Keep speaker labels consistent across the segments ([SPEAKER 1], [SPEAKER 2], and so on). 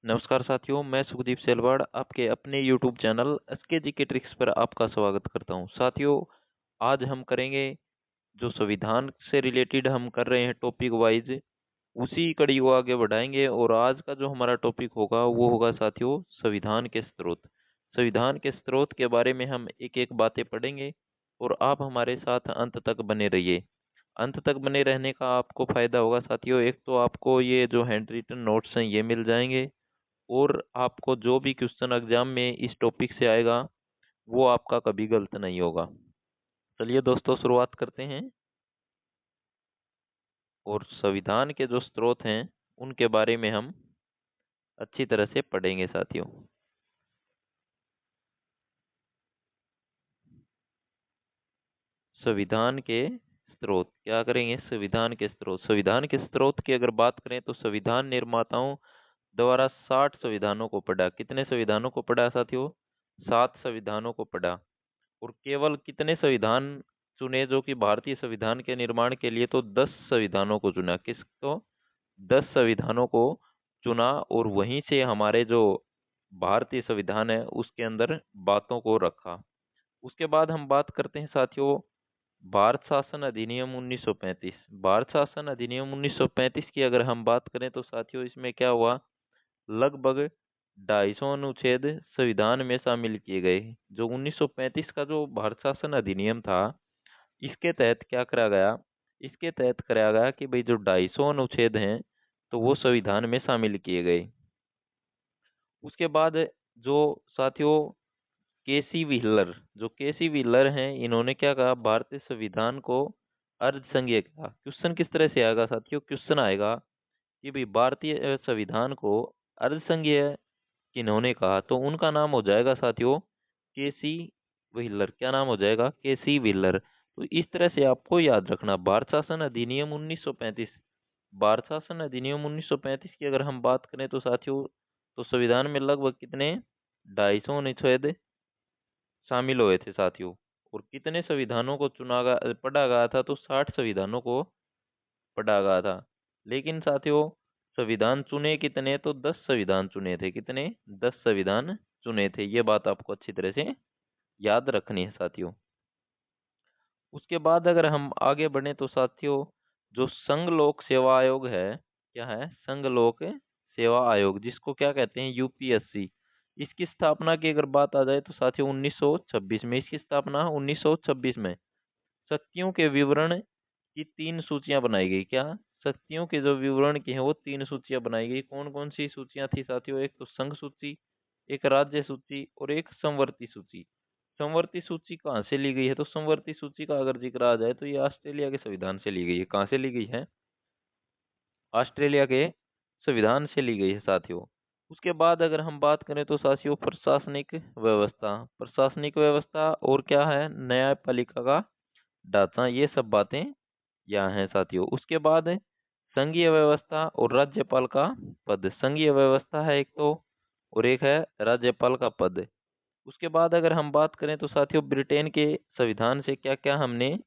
[SPEAKER 1] नमस्कार साथियों, मैं सुखदीप सेलवाड़ आपके अपने यूट्यूब चैनल एसके जी के ट्रिक्स पर आपका स्वागत करता हूं। साथियों, आज हम करेंगे जो संविधान से रिलेटेड हम कर रहे हैं टॉपिक वाइज, उसी कड़ी को आगे बढ़ाएंगे। और आज का जो हमारा टॉपिक होगा वो होगा साथियों संविधान के स्रोत। संविधान के स्रोत के बारे में हम एक एक बातें पढ़ेंगे और आप हमारे साथ अंत तक बने रहिए। अंत तक बने रहने का आपको फायदा होगा साथियों, एक तो आपको ये जो हैंड रिटन नोट्स हैं ये मिल जाएंगे, और आपको जो भी क्वेश्चन एग्जाम में इस टॉपिक से आएगा वो आपका कभी गलत नहीं होगा। चलिए दोस्तों, शुरुआत करते हैं और संविधान के जो स्रोत हैं उनके बारे में हम अच्छी तरह से पढ़ेंगे साथियों। संविधान के स्रोत क्या करेंगे? संविधान के स्रोत। संविधान के स्रोत की अगर बात करें तो संविधान निर्माताओं द्वारा 60 संविधानों को पढ़ा। कितने संविधानों को पढ़ा साथियों? 7 संविधानों को पढ़ा। और केवल कितने संविधान चुने जो कि भारतीय संविधान के निर्माण के लिए? तो 10 संविधानों को चुना। किसको? 10 संविधानों को चुना, और वहीं से हमारे जो भारतीय संविधान है उसके अंदर बातों को रखा। उसके बाद हम बात करते हैं साथियों भारत शासन अधिनियम 1935। भारत शासन अधिनियम 1935 की अगर हम बात करें तो साथियों इसमें क्या हुआ? लगभग 250 अनुच्छेद संविधान में शामिल किए गए। जो 1935 का जो भारत शासन अधिनियम था, इसके तहत क्या करा गया? इसके तहत कराया गया कि भाई जो 250 अनुच्छेद हैं तो वो संविधान में शामिल किए गए। उसके बाद जो साथियों केसी व्हीलर, जो केसी व्हीलर हैं, इन्होंने क्या कहा? भारतीय संविधान को अर्ध संघीय कहा। क्वेश्चन किस तरह से आएगा साथियों? क्वेश्चन आएगा कि भाई भारतीय संविधान को अर्ध संघीय किन्होंने कहा? तो उनका नाम हो जाएगा साथियों केसी व्हीलर। क्या नाम हो जाएगा? केसी व्हीलर। तो इस तरह से आपको याद रखना भारत शासन अधिनियम 1935। भारत शासन अधिनियम 1935 की अगर हम बात करें तो साथियों, तो संविधान में लगभग कितने 250 अनुच्छेद शामिल हुए थे साथियों। और कितने संविधानों को पढ़ा गया था? तो 60 संविधानों को पढ़ा गया था। लेकिन साथियों संविधान चुने कितने? तो 10 संविधान चुने थे। कितने? 10 संविधान चुने थे। ये बात आपको अच्छी तरह से याद रखनी है साथियों। उसके बाद अगर हम आगे बढ़े तो साथियों जो संघ लोक सेवा आयोग है, क्या है? संघ लोक सेवा आयोग, जिसको क्या कहते हैं? यूपीएससी। इसकी स्थापना की अगर बात आ जाए तो साथियों 1926 में इसकी स्थापना 1926 में शक्तियों के विवरण की 3 सूचियां बनाई गई। क्या? शक्तियों के जो विवरण की है वो 3 सूचियां बनाई गई। कौन कौन सी सूचियां थी साथियों? एक तो संघ सूची, एक राज्य सूची और एक संवर्ती सूची। संवर्ती सूची कहाँ से ली गई है? तो संवर्ती सूची का अगर जिक्र आ जाए तो ये ऑस्ट्रेलिया के संविधान से ली गई है। कहाँ से ली गई है? ऑस्ट्रेलिया के संविधान से ली गई है साथियों। उसके बाद अगर हम बात करें तो साथियों प्रशासनिक व्यवस्था। प्रशासनिक व्यवस्था और क्या है? न्यायपालिका का ढांचा, ये सब बातें यहाँ हैं साथियों। उसके बाद है संघीय व्यवस्था और राज्यपाल का पद। संघीय व्यवस्था है एक तो, और एक है राज्यपाल का पद। उसके बाद अगर हम बात करें तो साथियों ब्रिटेन के संविधान से क्या क्या हमने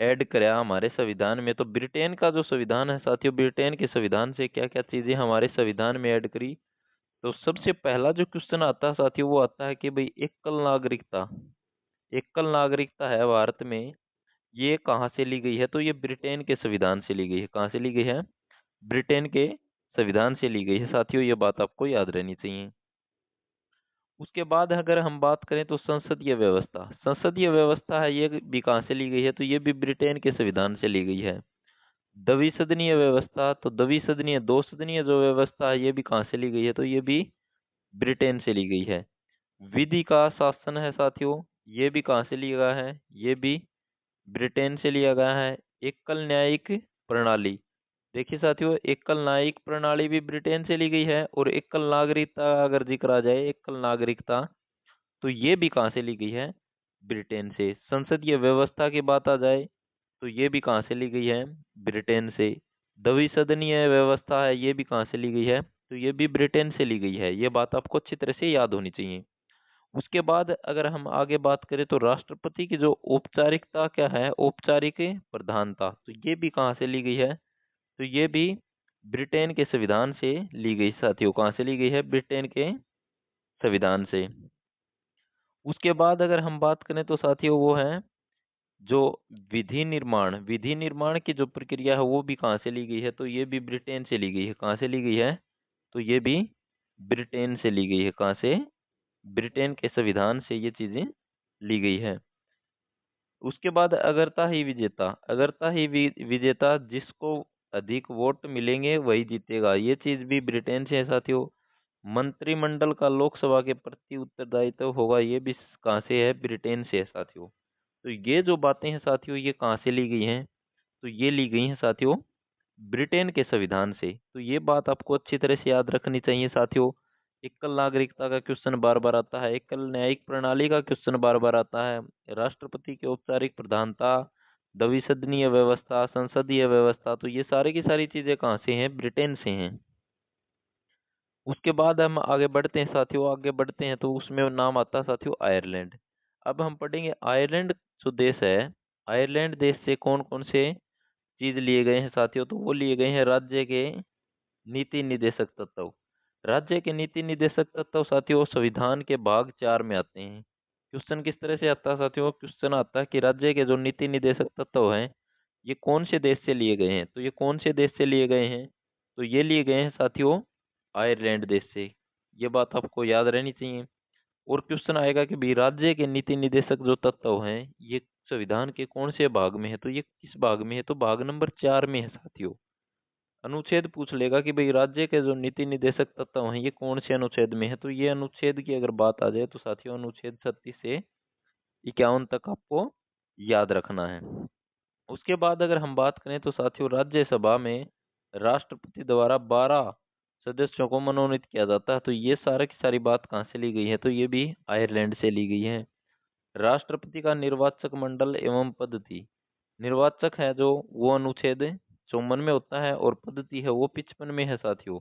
[SPEAKER 1] ऐड कराया हमारे संविधान में? तो ब्रिटेन का जो संविधान है साथियों, ब्रिटेन के संविधान से क्या क्या चीजें हमारे संविधान में ऐड करी? तो सबसे पहला जो क्वेश्चन आता है साथियों वो आता है कि भाई एकल नागरिकता। एकल नागरिकता है भारत में, ये कहाँ से ली गई है? तो ये ब्रिटेन के संविधान से ली गई है। कहाँ से ली गई है? ब्रिटेन के संविधान से ली गई है साथियों। ये बात आपको याद रहनी चाहिए। उसके बाद अगर हम बात करें तो संसदीय व्यवस्था। संसदीय व्यवस्था है, ये भी कहाँ से ली गई है? तो ये भी ब्रिटेन के संविधान से ली गई है। द्विसदनीय व्यवस्था, तो द्विसदनीय दो सदनीय जो व्यवस्था है ये भी कहाँ से ली गई है? तो ये भी ब्रिटेन से ली गई है। विधि का शासन है साथियों, ये भी कहाँ से लिया गया है? ये भी ब्रिटेन से लिया गया है। एकल न्यायिक प्रणाली, देखिए साथियों एकल न्यायिक प्रणाली भी ब्रिटेन से ली गई है। और एकल नागरिकता अगर जिक्र आ जाए, एकल नागरिकता, तो ये भी कहाँ से ली गई है? ब्रिटेन से। संसदीय व्यवस्था की बात आ जाए तो ये भी कहाँ से ली गई है? ब्रिटेन से। द्विसदनीय व्यवस्था है, ये भी कहाँ से ली गई है? तो ये भी ब्रिटेन से ली गई है। ये बात आपको अच्छी तरह से याद होनी चाहिए। उसके बाद अगर हम आगे बात करें तो राष्ट्रपति की जो औपचारिकता क्या है? औपचारिक प्रधानता, तो ये भी कहाँ से ली गई है? तो ये भी ब्रिटेन के संविधान से ली गई साथियों। कहाँ से ली गई है? ब्रिटेन के संविधान से। उसके बाद अगर हम बात करें तो साथियों वो है जो विधि निर्माण की जो प्रक्रिया है वो भी कहाँ से ली गई है? तो ये भी ब्रिटेन से ली गई है। कहाँ से ली गई है? तो ये भी ब्रिटेन से ली गई है। कहाँ से? ब्रिटेन के संविधान से ये चीजें ली गई है। उसके बाद अगरता ही विजेता। अगरता ही विजेता, जिसको अधिक वोट मिलेंगे वही जीतेगा, ये चीज भी ब्रिटेन से है साथियों। मंत्रिमंडल का लोकसभा के प्रति उत्तरदायित्व होगा, ये भी कहाँ से है? ब्रिटेन से है साथियों। तो ये जो बातें हैं साथियों, ये कहाँ से ली गई हैं? तो ये ली गई हैं साथियों ब्रिटेन के संविधान से। तो ये बात आपको अच्छी तरह से याद रखनी चाहिए साथियों। एकल नागरिकता का क्वेश्चन बार बार आता है, एकल न्यायिक प्रणाली का क्वेश्चन बार बार आता है, राष्ट्रपति की औपचारिक प्रधानता, द्विसदनीय व्यवस्था, संसदीय व्यवस्था, तो ये सारी की सारी चीजें कहाँ से हैं? ब्रिटेन से हैं। उसके बाद हम आगे बढ़ते हैं साथियों, आगे बढ़ते हैं तो उसमें नाम आता है साथियों आयरलैंड। अब हम पढ़ेंगे आयरलैंड जो देश है, आयरलैंड देश से कौन कौन से चीज लिए गए हैं साथियों? तो वो लिए गए हैं राज्य के नीति निदेशक तत्व। राज्य के नीति निदेशक तत्व साथियों संविधान के भाग 4 में आते हैं। क्वेश्चन किस तरह से आता है साथियों? क्वेश्चन आता है कि राज्य के जो नीति निदेशक तत्व हैं ये कौन से देश से लिए गए हैं? तो ये कौन से देश से लिए गए हैं? तो ये लिए गए हैं साथियों आयरलैंड देश से। ये बात आपको याद रहनी चाहिए। और क्वेश्चन आएगा कि भाई राज्य के नीति निदेशक जो तत्व हैं ये संविधान के कौन से भाग में है? तो ये किस भाग में है? तो भाग नंबर 4 में है साथियों। अनुच्छेद पूछ लेगा कि भाई राज्य के जो नीति निदेशक तत्व हैं ये कौन से अनुच्छेद में है? तो ये अनुच्छेद की अगर बात आ जाए तो साथियों अनुच्छेद 36 से 51 तक आपको याद रखना है। उसके बाद अगर हम बात करें तो साथियों राज्यसभा में राष्ट्रपति द्वारा 12 सदस्यों को मनोनीत किया जाता है। तो ये सारा की सारी बात कहाँ से ली गई है? तो ये भी आयरलैंड से ली गई है। राष्ट्रपति का निर्वाचक मंडल एवं पद्धति। निर्वाचक है जो वो अनुच्छेद 54 में होता है और पद्धति है वो 55 में है साथियों।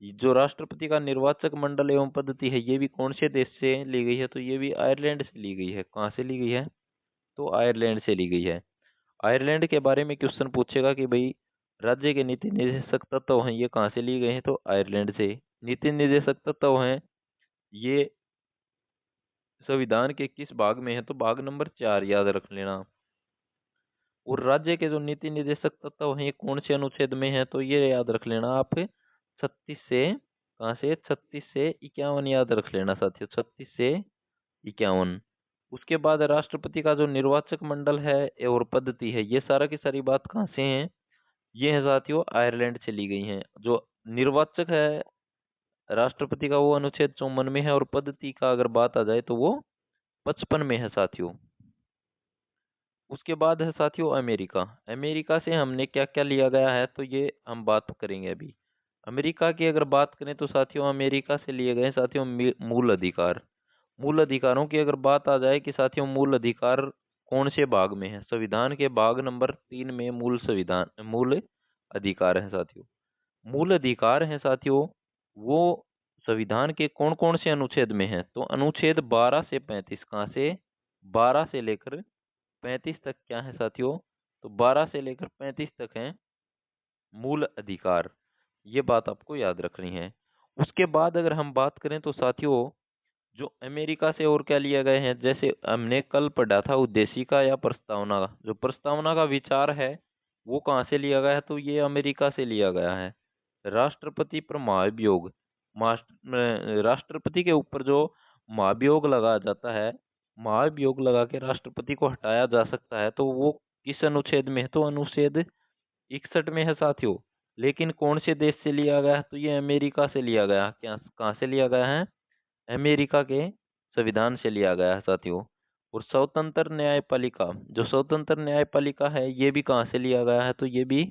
[SPEAKER 1] जो राष्ट्रपति का निर्वाचक मंडल एवं पद्धति है ये भी कौन से देश से ली गई है? तो ये भी आयरलैंड से ली गई है। कहाँ से ली गई है? तो आयरलैंड से ली गई है। आयरलैंड के बारे में क्वेश्चन पूछेगा कि भाई राज्य के नीति निर्देशक तत्व हैं ये कहाँ से लिए गए हैं? तो आयरलैंड से। नीति निर्देशक तत्व हैं ये संविधान के किस भाग में है? तो भाग नंबर 4 याद रख लेना। और राज्य के जो नीति निर्देशक तत्व हैं ये कौन से अनुच्छेद में है? तो ये याद रख लेना आप 36 से, कहाँ से? 36 से 51 याद रख लेना साथियों, 36 से 51। उसके बाद राष्ट्रपति का जो निर्वाचक मंडल है और पद्धति है ये सारा की सारी बात कहाँ से है? ये है साथियों आयरलैंड से ली गई हैं। जो निर्वाचक है राष्ट्रपति का वो अनुच्छेद 54 में है और पद्धति का अगर बात आ जाए तो वो 55 में है साथियों। उसके बाद है साथियों अमेरिका। अमेरिका से हमने क्या क्या लिया गया है तो ये हम बात करेंगे अभी। अमेरिका की अगर बात करें तो साथियों अमेरिका से लिए गए साथियों मूल अधिकार। मूल अधिकारों की अगर बात आ जाए कि साथियों मूल अधिकार कौन से भाग में है? संविधान के भाग नंबर 3 में मूल अधिकार है साथियों। मूल अधिकार है साथियों वो संविधान के कौन कौन से अनुच्छेद में है? तो अनुच्छेद 12 से 35। कहाँ से? 12 से लेकर 35 तक क्या है साथियों? तो 12 से लेकर 35 तक है मूल अधिकार। ये बात आपको याद रखनी है। उसके बाद अगर हम बात करें तो साथियों जो अमेरिका से और क्या लिया गए हैं, जैसे हमने कल पढ़ा था उद्देशिका या प्रस्तावना का, जो प्रस्तावना का विचार है वो कहाँ से लिया गया है? तो ये अमेरिका से लिया गया है। राष्ट्रपति पर महाभियोग, राष्ट्रपति के ऊपर जो महाभियोग लगाया जाता है, महाभियोग लगा के राष्ट्रपति को हटाया जा सकता है, तो वो किस अनुच्छेद में है? तो अनुच्छेद 61 में है साथियों। लेकिन कौन से देश से लिया गया है? तो ये अमेरिका से लिया गया। क्या कहाँ से लिया गया है? अमेरिका के संविधान से लिया गया है साथियों। और स्वतंत्र न्यायपालिका, जो स्वतंत्र न्यायपालिका है ये भी कहाँ से लिया गया है? तो ये भी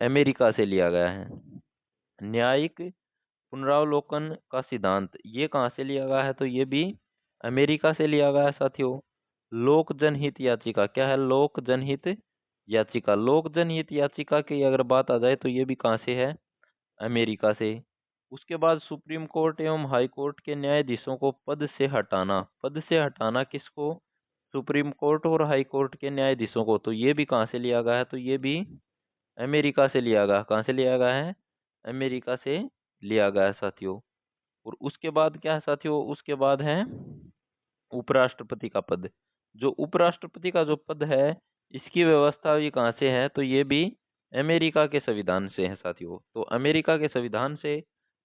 [SPEAKER 1] अमेरिका से लिया गया है। न्यायिक पुनरावलोकन का सिद्धांत ये कहाँ से लिया गया है? तो ये भी अमेरिका से लिया गया है साथियों। लोक जनहित याचिका क्या है? लोक जनहित याचिका। लोक जनहित याचिका की अगर बात आ जाए तो ये भी कहाँ से है? अमेरिका से। उसके बाद सुप्रीम कोर्ट एवं हाई कोर्ट के न्यायाधीशों को पद से हटाना। पद से हटाना किसको? सुप्रीम कोर्ट और हाई कोर्ट के न्यायाधीशों को। तो ये भी कहाँ से लिया गया है? तो ये भी अमेरिका से लिया गया। कहाँ से लिया गया है? अमेरिका से लिया गया है साथियों। और उसके बाद क्या है साथियों, उसके बाद है उपराष्ट्रपति का पद। जो उपराष्ट्रपति का जो पद है, इसकी व्यवस्था भी कहाँ से है, तो ये भी अमेरिका के संविधान से है साथियों। तो अमेरिका के संविधान से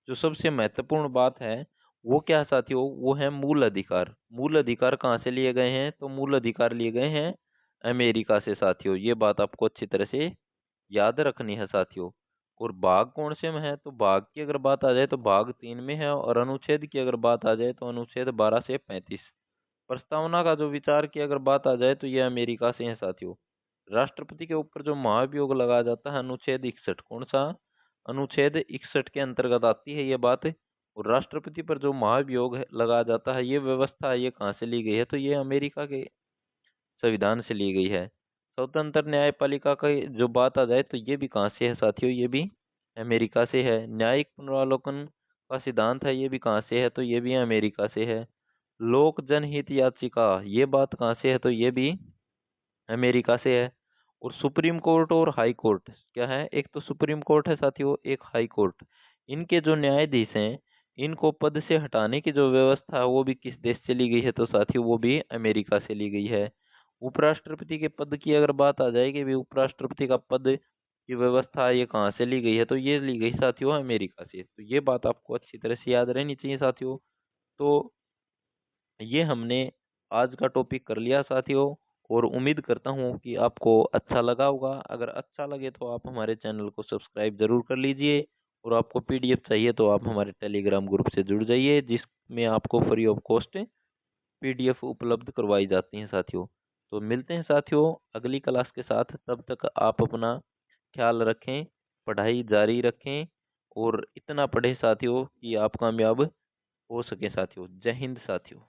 [SPEAKER 1] जो सबसे महत्वपूर्ण बात है वो क्या है साथियों, वो है मूल अधिकार। मूल अधिकार कहाँ से लिए गए हैं, तो मूल अधिकार लिए गए हैं अमेरिका से साथियों। ये बात आपको अच्छी तरह से याद रखनी है साथियों। और भाग कौन से में है, तो भाग की अगर बात आ जाए तो भाग 3 में है, और अनुच्छेद की अगर बात आ जाए तो अनुच्छेद 12 से 35। प्रस्तावना का जो विचार की अगर बात आ जाए तो ये अमेरिका से है साथियों। राष्ट्रपति के ऊपर जो महाभियोग लगाया जाता है, अनुच्छेद 61, कौन सा, अनुच्छेद 61 के अंतर्गत आती है ये बात। और राष्ट्रपति पर जो महाभियोग लगाया जाता है, ये व्यवस्था ये कहाँ से ली गई है, तो ये अमेरिका के संविधान से ली गई है। स्वतंत्र न्यायपालिका का जो बात आ जाए तो ये भी कहाँ से है साथियों, ये भी अमेरिका से है। न्यायिक पुनरावलोकन का सिद्धांत है, ये भी कहाँ से है, तो ये भी अमेरिका से है। लोक जनहित याचिका, ये बात कहाँ से है, तो ये भी अमेरिका से है। और सुप्रीम कोर्ट और हाई कोर्ट क्या है, एक तो सुप्रीम कोर्ट है साथियों, एक हाई कोर्ट। इनके जो न्यायाधीश हैं, इनको पद से हटाने की जो व्यवस्था है वो भी किस देश से ली गई है, तो साथियों वो भी अमेरिका से ली गई है। उपराष्ट्रपति के पद की अगर बात आ जाएगी भी, उपराष्ट्रपति का पद की व्यवस्था ये कहाँ से ली गई है, तो ये ली गई साथियों अमेरिका से। तो ये बात आपको अच्छी तरह से याद रहनी चाहिए साथियों। तो ये हमने आज का टॉपिक कर लिया साथियों, और उम्मीद करता हूँ कि आपको अच्छा लगा होगा। अगर अच्छा लगे तो आप हमारे चैनल को सब्सक्राइब जरूर कर लीजिए, और आपको पीडीएफ चाहिए तो आप हमारे टेलीग्राम ग्रुप से जुड़ जाइए, जिसमें आपको फ्री ऑफ कॉस्ट पीडीएफ उपलब्ध करवाई जाती हैं साथियों। तो मिलते हैं साथियों अगली क्लास के साथ, तब तक आप अपना ख्याल रखें, पढ़ाई जारी रखें, और इतना पढ़ें साथियों कि आप कामयाब हो सकें साथियों। जय हिंद साथियों।